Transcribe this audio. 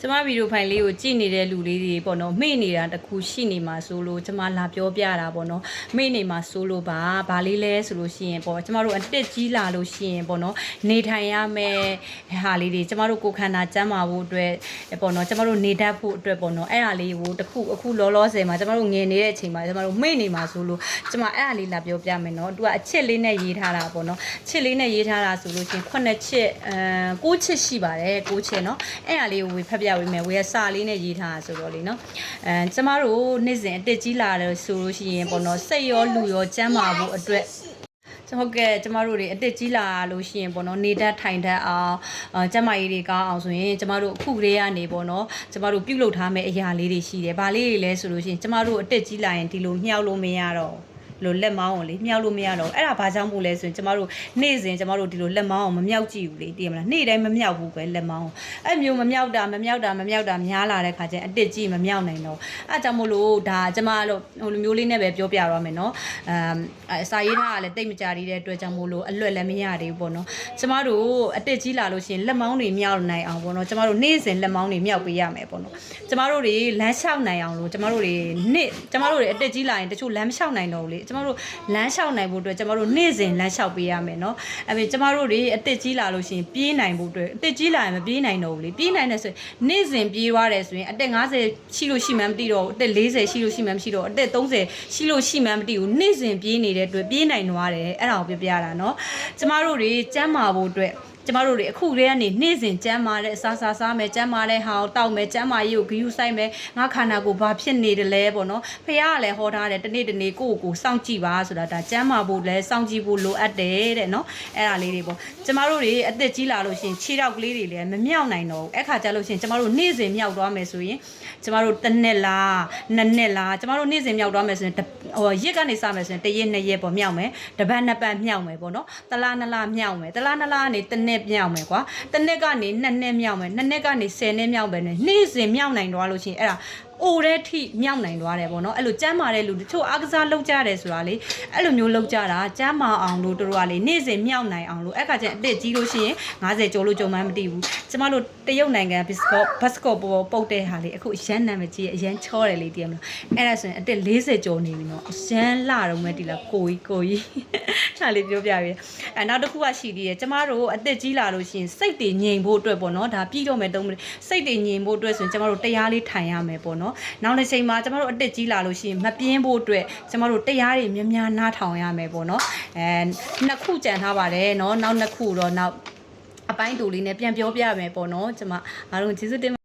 ကျမဗီဒီယိုဖိုင်လေးကိုကြည့်နေတဲ့လူလေးတွေပေါ့နော်မေ့နေတာတခုရှိနေမှာဆိုလို့ကျမလာပြောပြတာပေါ့နော်မေ့နေမှာဆိုလို့ဘာလေးလဲဆိုလို့ရှိရင်ပေါ့ကျမတို့အတက်ကြီးလာလို့ရှိရင်ပေါ့နော်နေထိုင်ရမယ်ဟာလေးတွေကျမတို့ကိုခန္ဓာကျန်းမာဖို့အတွက်ပေါ့နော်ကျမတို့နေတတ်ဖို့အတွက်ပေါ့နော်အဲ့ဟာလေးကိုတခုအခုလောလောဆယ်မှာကျမတို့ငင်နေတဲ့အချိန်မှာကျမတို့မေ့နေမှာဆိုလို့ကျမအဲ့ဟာလေးလာပြောပြမယ်နော်သူကအချစ်လေးနဲ့ရေးထားတာပေါ့နော်ချစ်လေးနဲ့ရေးထားတာဆိုလို့ရှိရင်9ချစ်9ချစ်ရှိပါတယ်9ချစ်နော်အဲ့ဟာလေးကိုဝေဖတ်ပြပေးမယ်ဝေရစာလေးနဲ့ရေးထားတာဆိုတော့လေနော်ကျမတို့နေ့စဉ်အတက်ကြီးလာတယ်ဆိုလို့ရှိရင်ပေါ့နော်စိတ်ရောလူရောကျန်းမာဖို့အတွက်ဟုတ်ကဲ့ကျမတို့တွေအတက်ကြီးလာလို့ရှိရင်ပေါ့နော်နေတတ်ထိုင်တတ်အောင်ကျမကြီးတွေကောင်းအောင်ဆိုရင်ကျမတို့အခုကလေးကနေပေါ့နော်ကျမတို့ပြုတ်လုထားမယ့်အရာလေးတွေရှိတယ်။ဘာလေးတွေလဲဆိုလို့ရှိရင်ကျမတို့အတက်ကြီးလာရင်ဒီလိုမြှောက်လို့မရတော့လို့လက်မောင်းကိုလေမြှောက်လို့မရတော့အဲ့ဒါဘာကြောင့်မို့လဲဆိုရင်ကျမတို့နေ့စဉ်ကျမတို့ဒီလိုလက်မောင်းကိုမမြှောက်ကြည့်ဘူးလေသိရမလားနေ့တိုင်းမမြှောက်ဘူးပဲလက်မောင်းအဲ့မျိုးမမြှောက်တာများလာတဲ့ခါကျရင်အတက်ကြီးမမြှောက်နိုင်တော့အဲ့ကြောင့်မို့လို့ဒါကျမတို့ဟိုလိုမျိုးလေးနဲ့ပဲပြောပြရမယ်နော်စာရေးထားကလည်းတိတ်မကြသေးတဲ့အတွက်ကြောင့်မို့လို့အလွတ်လည်းမရသေးဘူးပေါ့နော်ကျမတို့အတက်ကြီးလာလို့ရှိရင်လက်မောင်းတွေမြှောက်နိုင်အောင်ပေါ့နော်ကျမတို့နေ့စဉ်လက်မောင်းတွေမြှောက်ပေးရမယ်ပေါ့နော်ကျမတို့တွေလမ်းလျှောက်နိုင်အောင်လို့ကျမတို့တွေအတက်ကြီးလာရင်တချို့လမ်းမလျှောက်နိုင်တော့ဘူးလေကျမတို့လမ်းလျှောက်နိုင်ဖို့အတွက်ကျမတို့နေ့စဉ်လမ်းလျှောက်ပေးရမယ်နော်အဲ့ပြီးကျမတို့တွေအတက်ကြီးလာလို့ရှိရင်ပြေးနိုင်ဖို့အတွက်အတက်ကြီးလာရင်မပြေးနိုင်တော့ဘူးလေပြေးနိုင်တယ်ဆိုရင်နေ့စဉ်ပြေးသွားတယ်ဆိုရင်အတက်50ရှိလို့ရှိမှန်းမသိတော့ဘူးအတက်40ရှိလို့ရှိမှန်းမရှိတော့အတက်30ရှိလို့ရှိမှန်းမသိဘူးနေ့စဉ်ပြေးနေတဲ့အတွက်ပြေးနိုင်သွားတယ်အဲ့ဒါကိုပြောပြတာနော်ကျမတို့တွေကျမ်းမာဖို့အတွက်ကျမတို့တွေအခုတည်းကနေနေ့စဉ်ကျမ်းမာတဲ့အစာစားမယ်ကျမ်းမာတဲ့ဟာကိုတောက်မယ်ကျမ်းမာရေးကိုဂရုစိုက်မယ်ငါခန္ဓာကိုယ်ဘာဖြစ်နေတယ်လဲပေါ့နော်ဖခင်ကလည်းဟောထားတယ်တနေ့တနေ့ကိုယ့်ကိုစောင့်ကြည့်ပါဆိုတာဒါကျမ်းမာဖို့လည်းစောင့်ကြည့်ဖို့လိုအပ်တယ်တဲ့နော်အဲ့ဒါလေးတွေပေါ့ကျမတို့တွေအသက်ကြီးလာလို့ရှိရင်ခြေထောက်ကလေးတွေလည်းမမြောက်နိုင်တော့ဘူးအဲ့ခါကျလို့ရှိရင်ကျမတို့နေ့စဉ်မြောက်သွားမယ်ဆိုရင်ကျမတို့တစ်နှစ်လားနှစ်နှစ်လားကျမတို့နေ့စဉ်မြောက်သွားမယ်ဆိုရင်ရက်ကနေစမယ်ဆိုရင်တစ်ရက်နှစ်ရက်ပေါ့မြောက်မယ်တစ်ပတ်နှစ်ပတ်မြောက်မယ်ပေါ့နော်တစ်လားနှစ်လားမြောက်မယ်တစ်လားနှစ်လားကနေတစ်နှစ်မြောက်မယ်ကွာတစ်နှစ်ကနေနှစ်နှစ်မြောက်မယ်နှစ်နှစ်ကနေ10နှစ်မြောက်ပဲနေ့စဉ်မြောက်နိုင်သွားလို့ရှိရင်အဲ့ဒါအိုတဲ့ထိမြောက်နိုင်သွားတယ်ပေါ့နော်အဲ့လိုကျမ်းမာတဲ့လူတချို့အားကစားလုပ်ကြတယ်ဆိုတာလေအဲ့လိုမျိုးလုပ်ကြတာကျမ်းမာအောင်လို့တို့ကလေနေ့စဉ်မြောက်နိုင်အောင်လို့အဲ့ခါကျရင်အသက်ကြီးလို့ရှိရင်50ကျော်လို့ကြုံမှန်းမသိဘူးကျမတို့တရုတ်နိုင်ငံဘတ်စကောပေါ်ပုတ်တဲ့ဟာလေအခုအရန်နာမကြီးအရန်ချောတယ်လေတည်မလားအဲ့ဒါဆိုရင်အသက်40ကျော်နေပြီနော်အရန်လာတော့မဲ့ဒီလားကိုကြီးဒါလေးပြောပြပြီအဲ့နောက်တစ်ခုကရှိသေးတယ်ကျမတို့အသက်ကြီးလာလို့ရှိရင်စိတ်တည်ငြိမ်ဖို့အတွက်ပေါ့နော်ဒါပြီးတော့မယ်တုံးစိတ်တည်ငြိမ်ဖို့အတွက်ဆိုရင်ကျမတို့တရားလေးထိုင်ရမယ်ပေါ့နော်နောက်တစ်ချိန်မှာကျမတို့အတက်ကြီးလာလို့ရှိရင်မပြင်းဖို့အတွက်ကျမတို့တရားတွေများများနားထောင်ရမယ်ပေါ့နော်နှစ်ခုကြံထားပါတယ်နော်နောက်နှစ်ခုတော့နောက်အပိုင်းတူလေးနဲ့ပြန်ပြောပြမယ်ပေါ့နော်ကျမအားလုံးကျေးဇူးတင်